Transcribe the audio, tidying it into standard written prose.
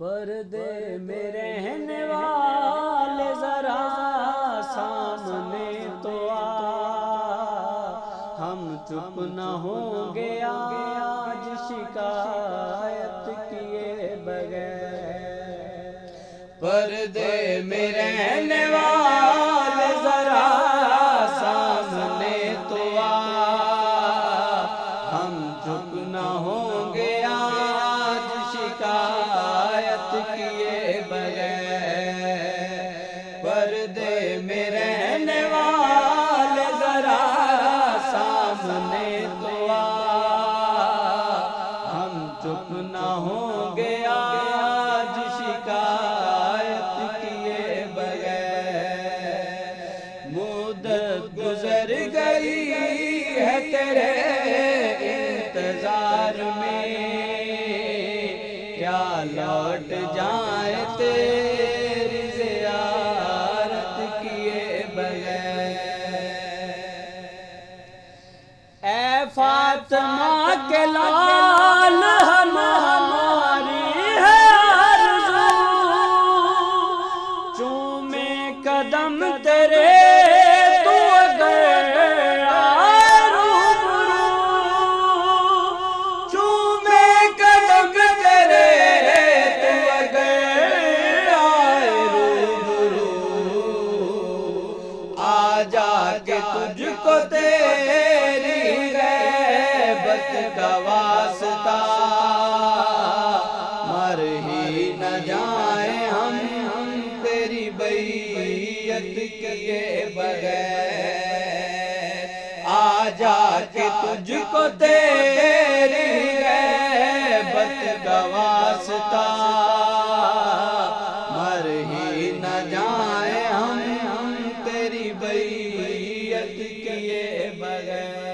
पर्दे में रहने वाले जरा सामने तो आ, हम चुप न होंगे आज शिकायत किए बगैर। पर्दे में रहने वाले जरा सामने तो आ, हम चुप न होंगे आज शिकायत किए बगैर। पर्दे में रहने वाले जरा सामने तो आ, हम चुप न होंगे आज शिकायत किए बगैर। मुद्दत गुजर गई है तेरे इंतजार में, क्या लौट जाए तेरी ज़ियारत किए बगैर। ऐ फातिमा के लाल हमारी है आरज़ू, चूमे कदम तेरे तू अगर आए रूबरू, चूमे कदम तेरे तू अगर आए रूबरू। आ जाके तुझको तेरी गैबत का वास्ता, मर ही न जाए हम तेरी बैयत किए बगैर। आ जाके तुझको तेरी गैबत का वास्ता, मर ही न जाए हम तेरी बैयत किए बगैर।